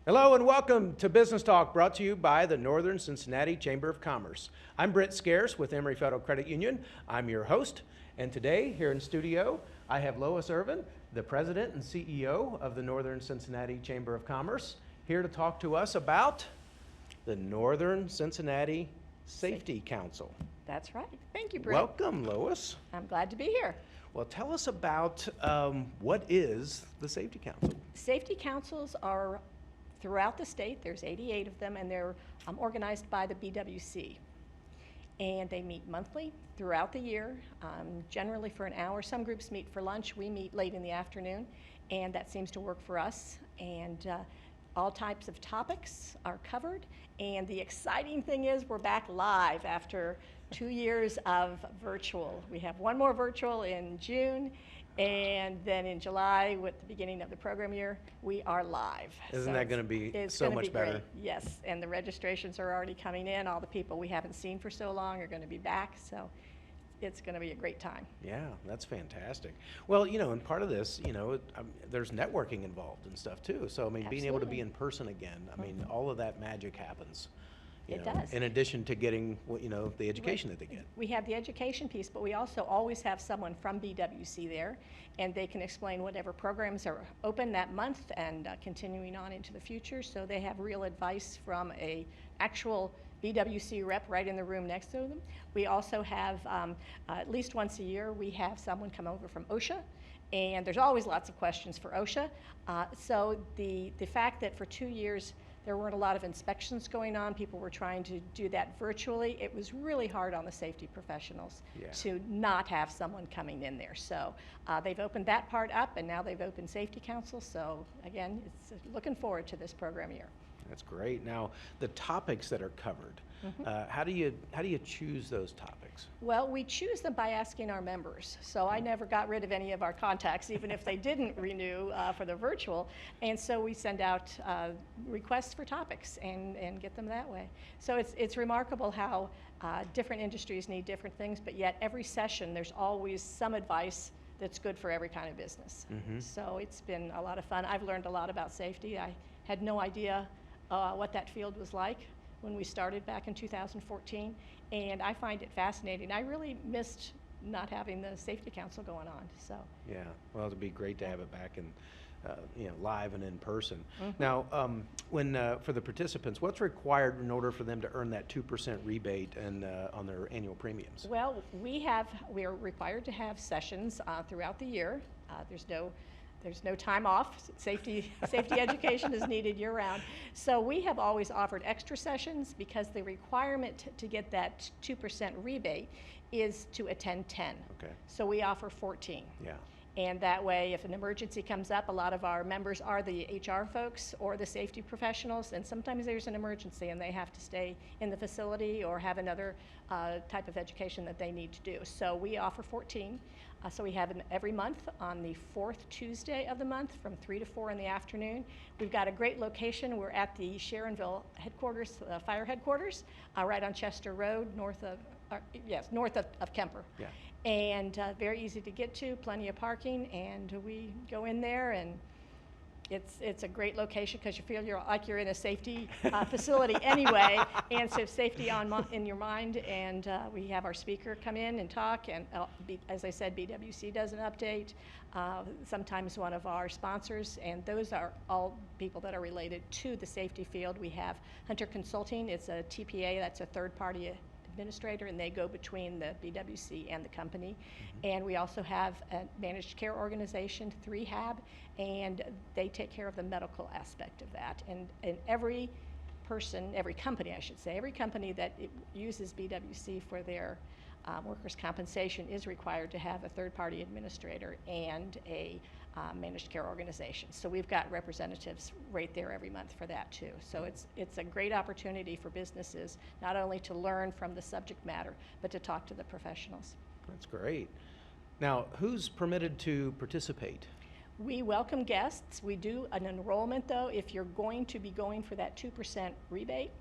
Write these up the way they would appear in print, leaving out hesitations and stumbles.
Hello and welcome to Business Talk, brought to you by the Northern Cincinnati Chamber of Commerce. I'm Britt Scarce with Emory Federal Credit Union. I'm your host, and today here in studio I have Lois Irvin, the President and CEO of the Northern Cincinnati Chamber of Commerce, here to talk to us about the Northern Cincinnati Safety Council. That's right. Thank you, Britt. Welcome, Lois. I'm glad to be here. Well, tell us about what is the Safety Council? Safety councils are throughout the state. There's 88 of them, and they're organized by the BWC. And they meet monthly throughout the year, generally for an hour. Some groups meet for lunch. We meet late in the afternoon, and that seems to work for us. And all types of topics are covered. And the exciting thing is we're back live after 2 years of virtual. We have one more virtual in June, and then in July, with the beginning of the program year, we are live. Isn't that going to be so much better? Great. Yes, and the registrations are already coming in. All the people we haven't seen for so long are going to be back, so it's going to be a great time. Yeah, that's fantastic. Well, and part of this, there's networking involved and stuff too. So, being able to be in person again, all of that magic happens. It does. In addition to getting, the education that they get. We have the education piece, but we also always have someone from BWC there, and they can explain whatever programs are open that month and continuing on into the future. So they have real advice from a actual BWC rep right in the room next to them. We also have, at least once a year, we have someone come over from OSHA, and there's always lots of questions for OSHA. So the fact that for 2 years there weren't a lot of inspections going on, people were trying to do that virtually, it was really hard on the safety professionals to not have someone coming in there. So they've opened that part up, and now they've opened Safety Council. So again, it's looking forward to this program year. That's great. Now, the topics that are covered, how do you choose those topics? Well, we choose them by asking our members. So I never got rid of any of our contacts, even if they didn't renew for the virtual. And so we send out requests for topics and get them that way. So it's remarkable how different industries need different things, but yet every session there's always some advice that's good for every kind of business. So it's been a lot of fun. I've learned a lot about safety. I had no idea what that field was like when we started back in 2014, and I find it fascinating. I really missed not having the Safety Council going on. So yeah, well, it'd be great to have it back in, live and in person. Now, when for the participants, what's required in order for them to earn that 2% rebate and on their annual premiums? Well, we are required to have sessions throughout the year. There's no time off. Safety education is needed year-round. So we have always offered extra sessions because the requirement to get that 2% rebate is to attend 10. Okay. So we offer 14. Yeah. And that way, if an emergency comes up, a lot of our members are the HR folks or the safety professionals, and sometimes there's an emergency and they have to stay in the facility or have another type of education that they need to do. So we offer 14. So we have them every month on the 4th Tuesday of the month from 3 to 4 in the afternoon. We've got a great location. We're at the Sharonville headquarters, fire headquarters, right on Chester Road, north of Kemper. Yeah. And very easy to get to, plenty of parking, and we go in there, and it's a great location because you feel like you're in a safety facility anyway, and so safety in your mind. And we have our speaker come in and talk, and as I said, BWC does an update. Sometimes one of our sponsors, and those are all people that are related to the safety field. We have Hunter Consulting. It's a TPA, that's a third-party administrator, and they go between the BWC and the company. And we also have a managed care organization, 3HAB, and they take care of the medical aspect of that. And every company, I should say, every company that uses BWC for their workers' compensation is required to have a third-party administrator and a managed care organization. So we've got representatives right there every month for that too. So it's a great opportunity for businesses not only to learn from the subject matter, but to talk to the professionals. That's great. Now, who's permitted to participate? We welcome guests. We do an enrollment though. If you're going to be going for that 2% rebate,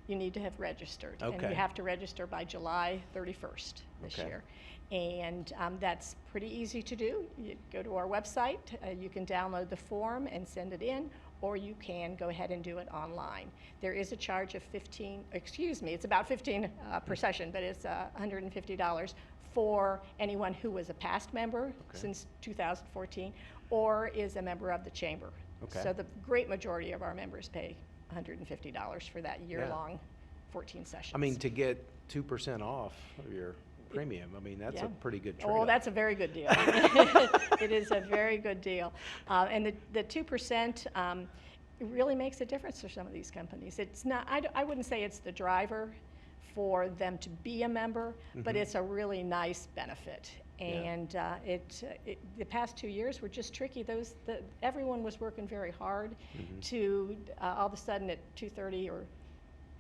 you need to have registered. Okay. And you have to register by July 31st this year. And that's pretty easy to do. You go to our website, you can download the form and send it in, or you can go ahead and do it online. There is a charge of it's about 15 per session, but it's $150 for anyone who was a past member since 2014 or is a member of the chamber. Okay. So the great majority of our members pay $150 for that year-long 14 sessions. I mean, to get 2% off of your premium, I mean, that's a pretty good trade-off. Oh, that's a very good deal. It is a very good deal. And the 2% it really makes a difference for some of these companies. It's not, I wouldn't say it's the driver for them to be a member, but it's a really nice benefit. And the past 2 years were just tricky. Everyone was working very hard to all of a sudden at 2:30 or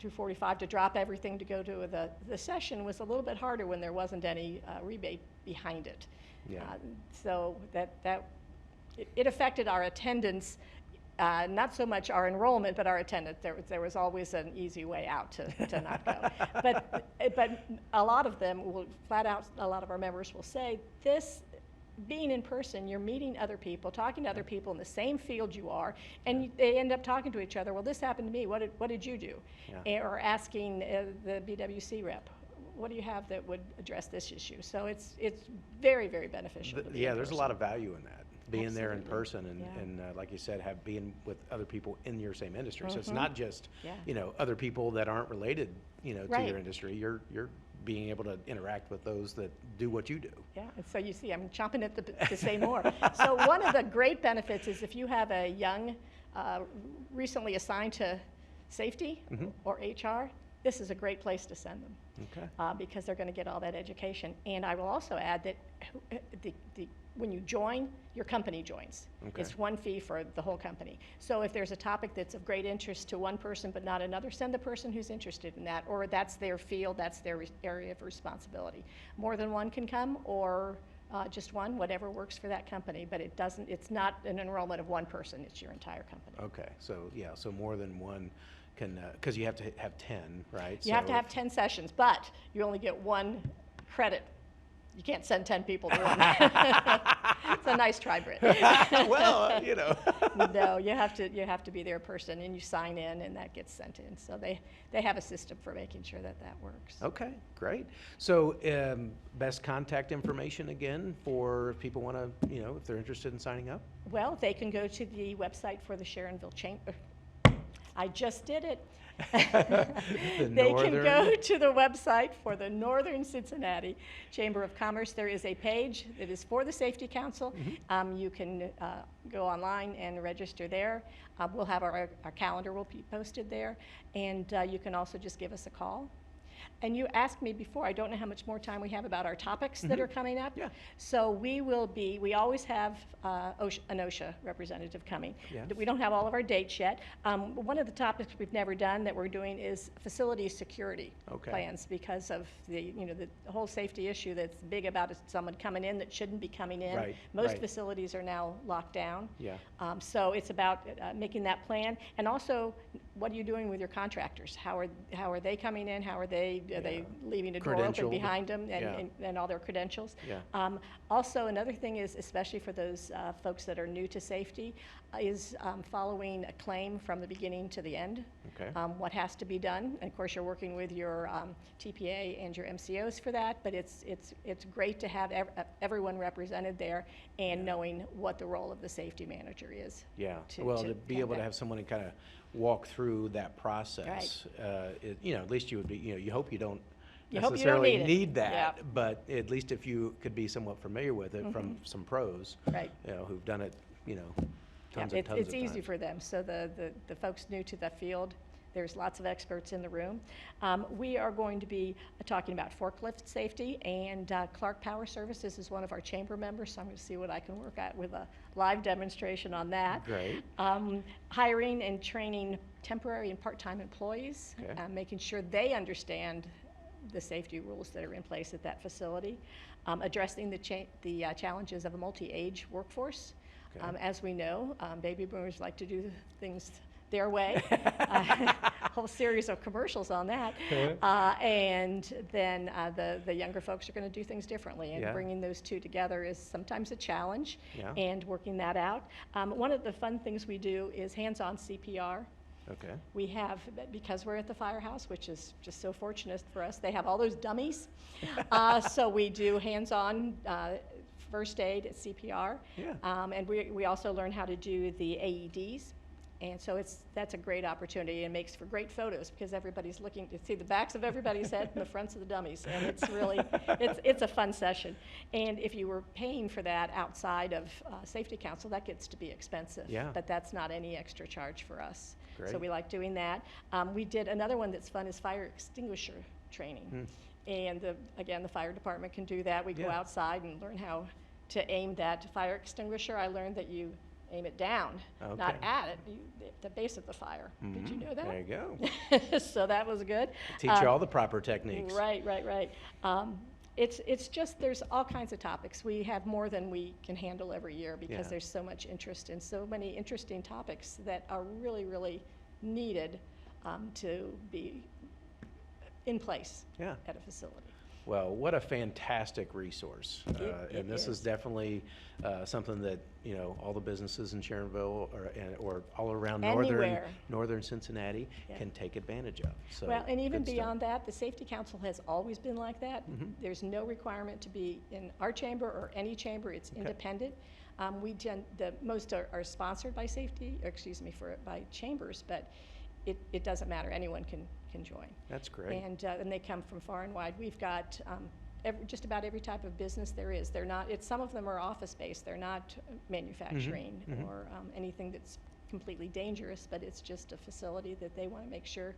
2:45 to drop everything to go to the session was a little bit harder when there wasn't any rebate behind it. Yeah. So it affected our attendance. Not so much our enrollment, but our attendance. There was always an easy way out to not go. But a lot of them will flat out, a lot of our members will say, this, being in person, you're meeting other people, talking to other people in the same field you are, and they end up talking to each other. Well, this happened to me. What did you do? Or asking the BWC rep, what do you have that would address this issue? So it's very, very beneficial. There's a lot of value in that. Being there in Absolutely. person and like you said, being with other people in your same industry. So it's not just Yeah. Other people that aren't related to Right. your industry. You're being able to interact with those that do what you do. Yeah, and so you see, I'm chomping at to say more. So one of the great benefits is if you have a young, recently assigned to safety or HR, this is a great place to send them. Okay. Because they're going to get all that education. And I will also add that when you join, your company joins. Okay. It's one fee for the whole company. So if there's a topic that's of great interest to one person but not another, send the person who's interested in that, or that's their field, that's their area of responsibility. More than one can come, or just one, whatever works for that company. But it's not an enrollment of one person, it's your entire company. Okay. So more than one can, because you have to have 10, right? You have to have 10 sessions, but you only get one credit. You can't send 10 people to one. It's a nice try, Britt. Well, No, you have to be their person, and you sign in, and that gets sent in. So they have a system for making sure that works. Okay, great. So best contact information again for if people want to, if they're interested in signing up? Well, they can go to the website for the Sharonville Chamber. I just did it. They can go to the website for the Northern Cincinnati Chamber of Commerce. There is a page that is for the Safety Council. You can go online and register there. We'll have our calendar will be posted there, and you can also just give us a call. And you asked me before, I don't know how much more time we have about our topics that are coming up. Yeah. So we always have an OSHA representative coming. Yeah. We don't have all of our dates yet. One of the topics we've never done that we're doing is facility security plans, because of the whole safety issue that's big about someone coming in that shouldn't be coming in. Right, Most facilities are now locked down. Yeah. So it's about making that plan, and also what are you doing with your contractors? How are they coming in? How are they leaving the door open behind them and all their credentials? Yeah. Also, another thing is, especially for those folks that are new to safety, is following a claim from the beginning to the end. Okay. What has to be done? And of course, you're working with your TPA and your MCOs for that. But it's great to have everyone represented there and knowing what the role of the safety manager is. Yeah. To be able to have someone to kind of walk through that process. Right. At least you would be. You hope you don't necessarily need that, but at least if you could be somewhat familiar with it from some pros, right? Who've done it, tons of It's easy times. for them. So the folks new to the field, there's lots of experts in the room. We are going to be talking about forklift safety, and Clark Power Services is one of our chamber members, so I'm going to see what I can work at with a live demonstration on that. Great. Hiring and training temporary and part-time employees, making sure they understand the safety rules that are in place at that facility, addressing the challenges of a multi-age workforce. As we know, baby boomers like to do things their way. A whole series of commercials on that. And then the younger folks are going to do things differently. And Yeah. bringing those two together is sometimes a challenge, Yeah. and working that out. One of the fun things we do is hands-on CPR. Okay. We have, because we're at the firehouse, which is just so fortunate for us, they have all those dummies. So we do hands-on first aid at CPR. Yeah. And we also learn how to do the AEDs. And so that's a great opportunity and makes for great photos because everybody's looking to see the backs of everybody's head and the fronts of the dummies. And it's really, it's a fun session. And if you were paying for that outside of Safety Council, that gets to be expensive. Yeah. But that's not any extra charge for us. Great. So we like doing that. We did another one that's fun is fire extinguisher training. And again, the fire department can do that. We go Yeah. outside and learn how to aim that fire extinguisher. I learned that you aim it down, not Okay. at it, the base of the fire. Did you know that? There you go. So that was good. Teach you all the proper techniques. Right. It's just, there's all kinds of topics. We have more than we can handle every year because Yeah. there's so much interest and so many interesting topics that are really, really needed to be in place Yeah. at a facility. Well, what a fantastic resource. It And this is is. definitely something that, all the businesses in Sharonville or all around Anywhere. northern Cincinnati Yeah. can take advantage of. So Well, and even good stuff. beyond that, the Safety Council has always been like that. There's no requirement to be in our chamber or any chamber. It's independent. Most are sponsored by by chambers, but it doesn't matter. Anyone can join. That's great. And they come from far and wide. We've got just about every type of business there is. They're not, some of them are office-based. They're not manufacturing or anything that's completely dangerous, but it's just a facility that they want to make sure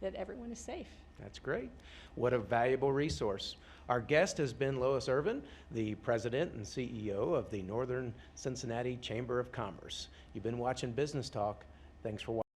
that everyone is safe. That's great. What a valuable resource. Our guest has been Lois Irvin, the president and CEO of the Northern Cincinnati Chamber of Commerce. You've been watching Business Talk. Thanks for watching.